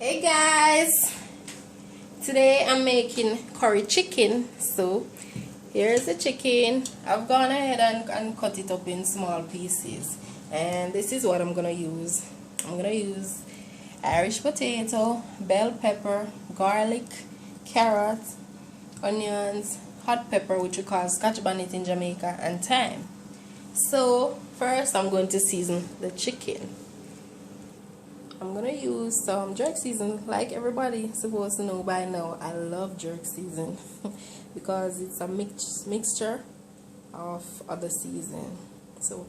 Hey guys, today I'm making curry chicken. So here's the chicken. I've gone ahead and cut it up in small pieces, and this is what I'm gonna use. I'm gonna use Irish potato, bell pepper, garlic, carrots, onions, hot pepper, which we call scotch bonnet in Jamaica, and thyme. So first I'm going to season the chicken. I'm gonna use some jerk season. Like everybody supposed to know by now, I love jerk season because it's a mixture of other season. So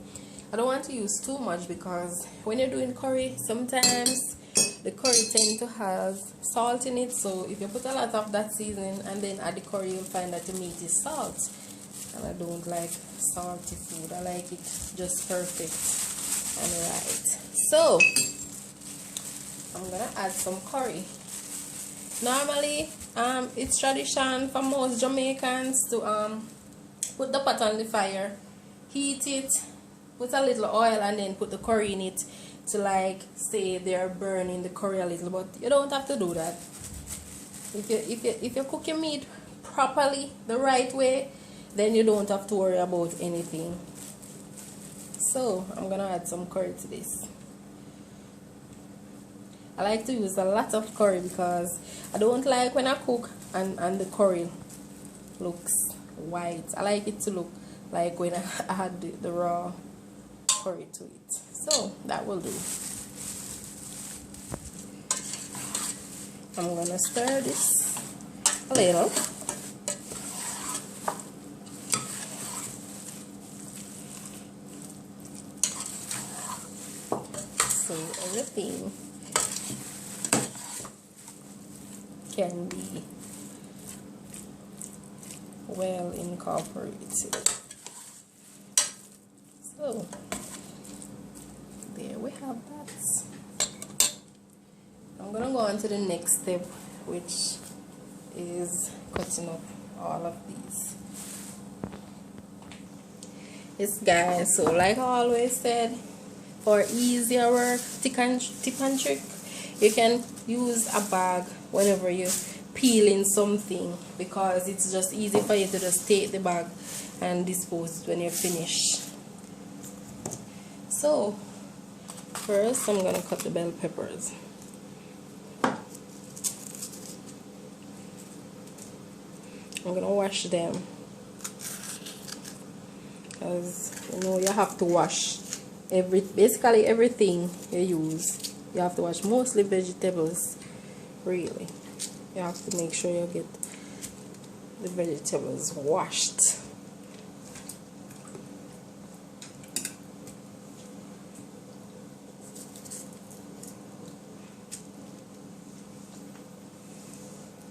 I don't want to use too much because when you're doing curry, sometimes the curry tend to have salt in it. So if you put a lot of that seasoning and then add the curry, you'll find that the meat is salt, and I don't like salty food. I like it just perfect and right. So I'm gonna add some curry. Normally, it's tradition for most Jamaicans to put the pot on the fire, heat it, put a little oil, and then put the curry in it to like say they're burning the curry a little. But you don't have to do that. If you cook your meat properly, the right way, then you don't have to worry about anything. So I'm gonna add some curry to this. I like to use a lot of curry because I don't like when I cook and the curry looks white. I like it to look like when I add the raw curry to it. So that will do. I'm gonna stir this a little. So everything can be well incorporated. So there we have that. I'm gonna go on to the next step, which is cutting up all of these. Yes guys, so like I always said, for easier work, tip and trick, you can use a bag whenever you're peeling something, because it's just easy for you to just take the bag and dispose it when you're finished. So first I'm gonna cut the bell peppers. I'm gonna wash them, because you know you have to wash basically everything you use. You have to wash, mostly vegetables. Really, you have to make sure you get the vegetables washed.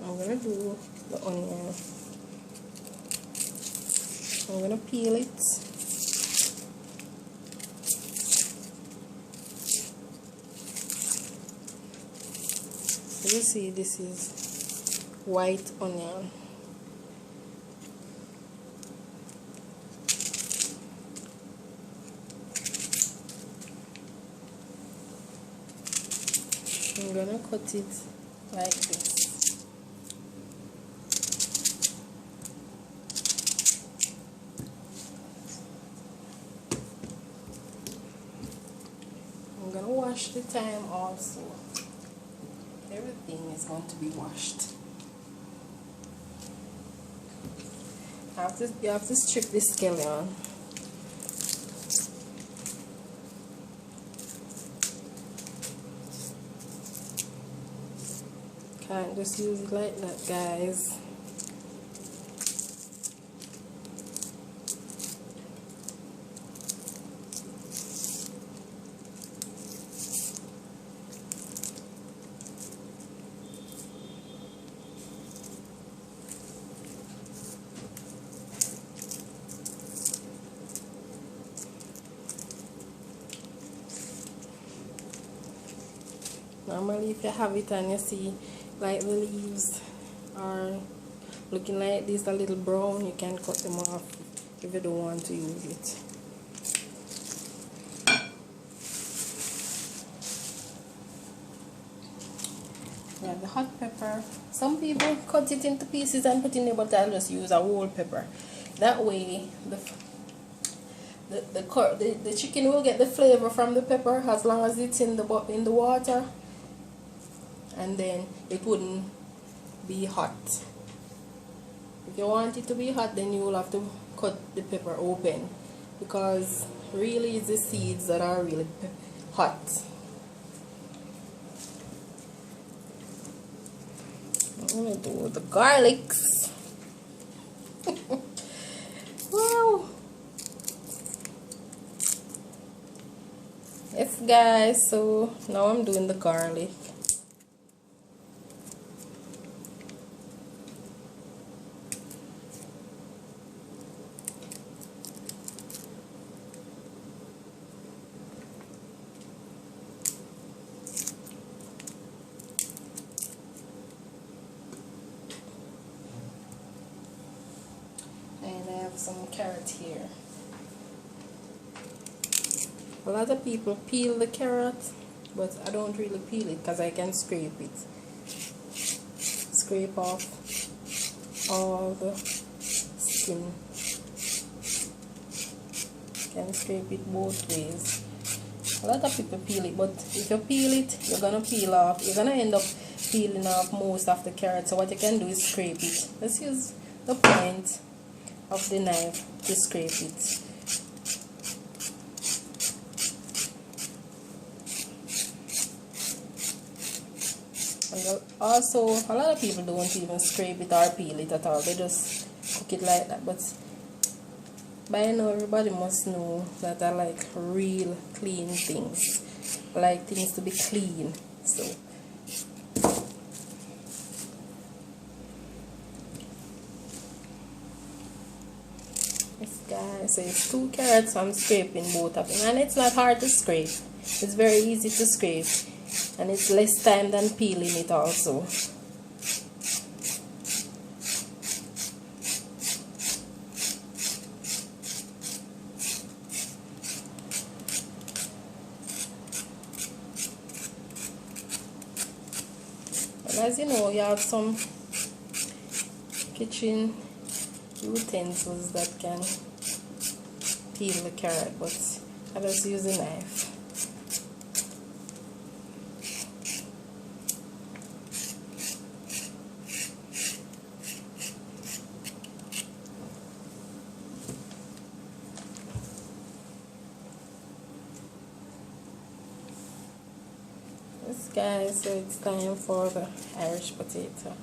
I'm gonna do the onion. I'm gonna peel it. You see, this is white onion. I'm gonna cut it like this. I'm gonna wash the thyme also. Everything is going to be washed. You have to strip the scallion. Can't just use it like that, guys. Normally if you have it and you see like the leaves are looking like this, a little brown, you can cut them off if you don't want to use it. We have the hot pepper. Some people cut it into pieces and put in there, but I'll just use a whole pepper. That way, the chicken will get the flavor from the pepper as long as it's in the water, and then it wouldn't be hot. If you want it to be hot, then you will have to cut the pepper open, because really it's the seeds that are really hot. I'm gonna do the garlics. Wow. Yes guys, so now I'm doing the garlic. And I have some carrot here. A lot of people peel the carrot, but I don't really peel it because I can scrape it. Scrape off all the skin. Can scrape it both ways. A lot of people peel it, but if you peel it, you're gonna end up peeling off most of the carrot. So what you can do is scrape it. Let's use the point of the knife to scrape it. And also, a lot of people don't even scrape it or peel it at all. They just cook it like that. But by now, everybody must know that I like real clean things. I like things to be clean. So yes guys, so it's 2 carrots. I'm scraping both of them, and it's not hard to scrape. It's very easy to scrape, and it's less time than peeling it also. And as you know, you have some kitchen utensils that can peel the carrot, but I just use a knife. Yes guys, so it's time for the Irish potato.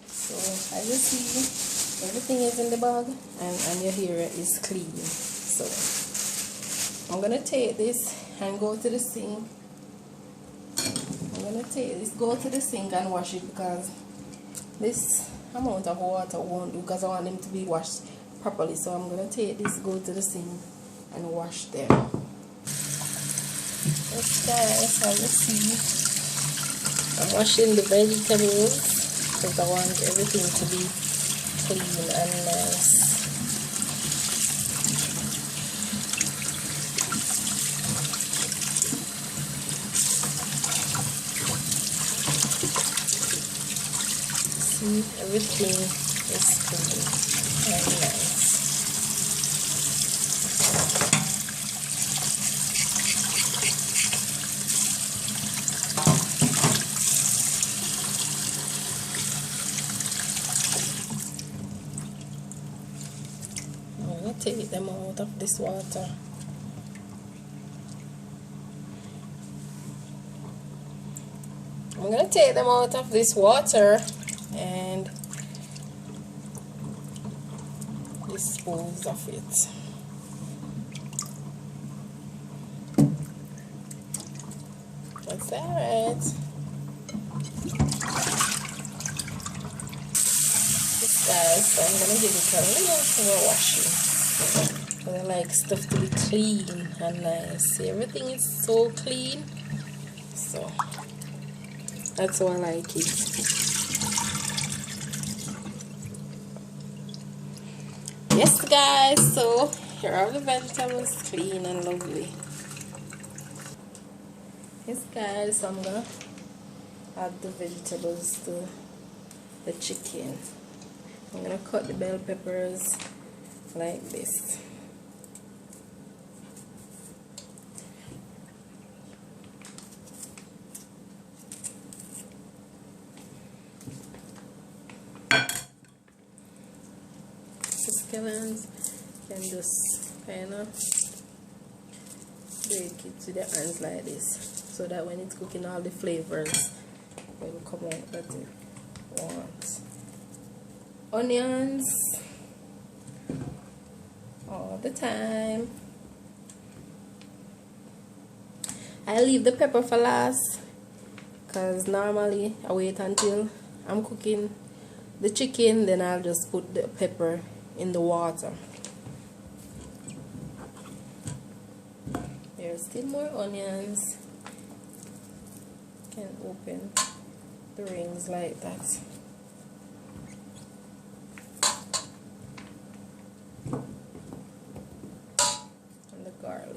So as you see, everything is in the bag, and your hair is clean. So I'm gonna take this and go to the sink. Go to the sink and wash it, because this amount of water won't do, because I want them to be washed properly. So I'm gonna take this, go to the sink and wash them. Yes guys, as you see, I'm washing the vegetables because I want everything to be clean and nice. See, everything is clean and nice. I'm going to take them out of this water. I'm going to take them out of this water and dispose of it. That's alright. This guys, so I'm gonna give it a little more washing. But I like stuff to be clean and nice. See, everything is so clean. So that's how I like it. Yes guys, so here are the vegetables, clean and lovely. Yes guys, so I'm gonna add the vegetables to the chicken. I'm gonna cut the bell peppers like this. The scallions can just kind of break it to the hands like this, so that when it's cooking, all the flavors will come out that you want. Onions all the time. I leave the pepper for last because normally I wait until I'm cooking the chicken, then I'll just put the pepper in the water. There's still more onions. Can open the rings like that. And the garlic.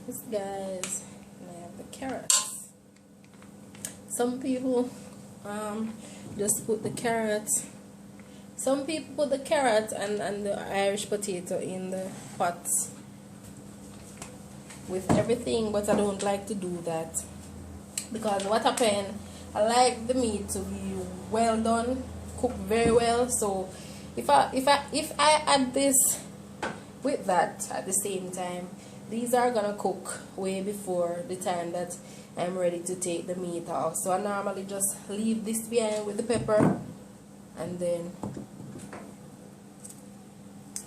This guys, and I have the carrots. Some people just put the carrots. Some people put the carrot and the Irish potato in the pot with everything, but I don't like to do that because what happened, I like the meat to be well done, cooked very well. So if I add this with that at the same time, these are gonna cook way before the time that I'm ready to take the meat off. So I normally just leave this behind with the pepper, and then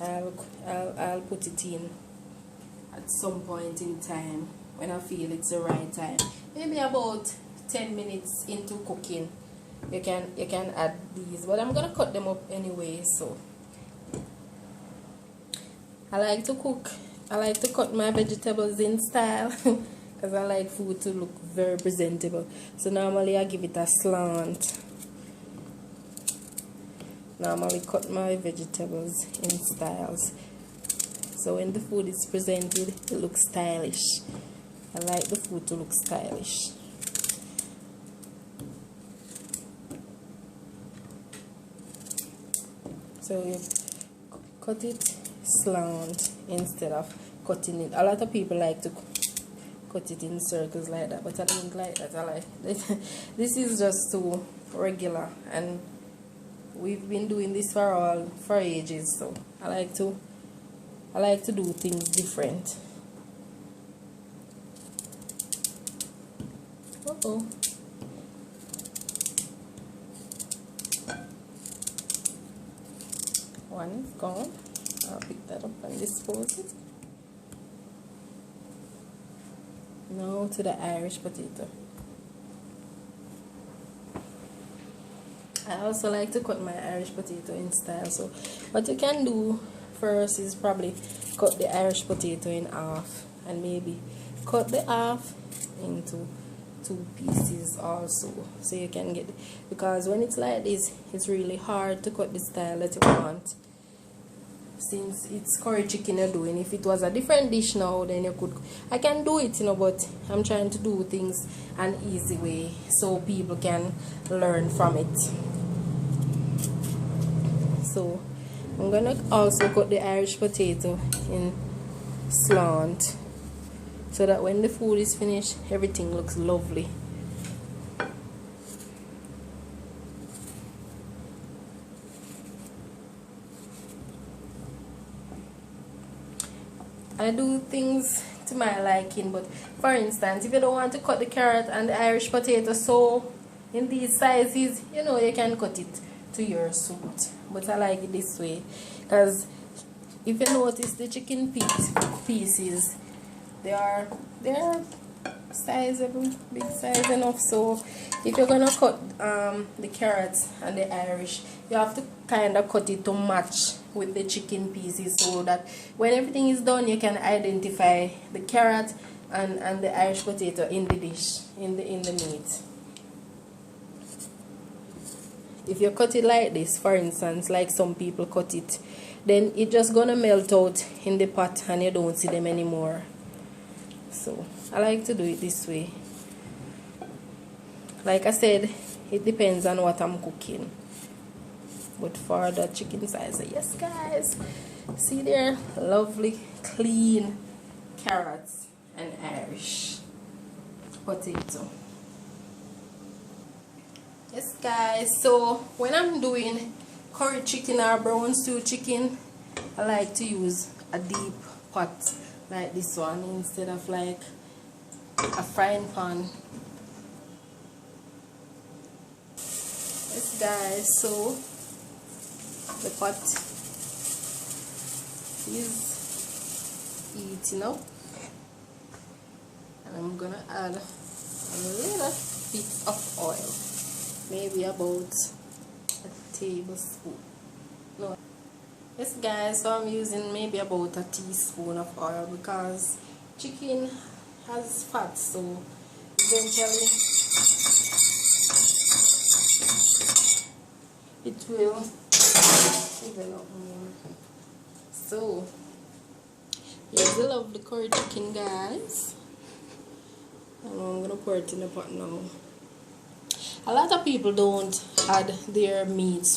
I'll put it in at some point in time when I feel it's the right time. Maybe about 10 minutes into cooking, you can add these, but I'm gonna cut them up anyway. So I like to cut my vegetables in style because I like food to look very presentable. So normally I give it a slant. Normally cut my vegetables in styles, so when the food is presented, it looks stylish. I like the food to look stylish. So you cut it slant instead of cutting it. A lot of people like to cut it in circles like that, but I don't like that. I like this is just too regular, and we've been doing this for ages. So I like to do things different. Uh-oh. One is gone. I'll pick that up and dispose it. Now to the Irish potato. I also like to cut my Irish potato in style. So what you can do first is probably cut the Irish potato in half, and maybe cut the half into 2 pieces also, so you can get, because when it's like this, it's really hard to cut the style that you want, since it's curry chicken you're doing. If it was a different dish now, then I can do it, but I'm trying to do things an easy way so people can learn from it. So I'm gonna also cut the Irish potato in slant, so that when the food is finished, everything looks lovely. I do things to my liking, but for instance, if you don't want to cut the carrot and the Irish potato so in these sizes, you can cut it to your suit. But I like it this way because if you notice the chicken pieces, they're sizable, big size enough. So if you're gonna cut the carrots and the Irish, you have to kind of cut it to match with the chicken pieces, so that when everything is done, you can identify the carrot and the Irish potato in the dish, in the meat. If you cut it like this, for instance, like some people cut it, then it's just gonna melt out in the pot and you don't see them anymore. So I like to do it this way. Like I said, it depends on what I'm cooking. But for the chicken size, yes guys, see there, lovely clean carrots and Irish potato. Yes guys, so when I'm doing curry chicken or brown stew chicken, I like to use a deep pot like this one instead of like a frying pan. Yes guys, so the pot is heating up, and I'm gonna add a little bit of oil, maybe about a tablespoon. No. Yes guys, so I'm using maybe about a teaspoon of oil because chicken has fat, so eventually it will even up more. So here's the lovely curry chicken guys, and I'm gonna pour it in the pot now. A lot of people don't add their meats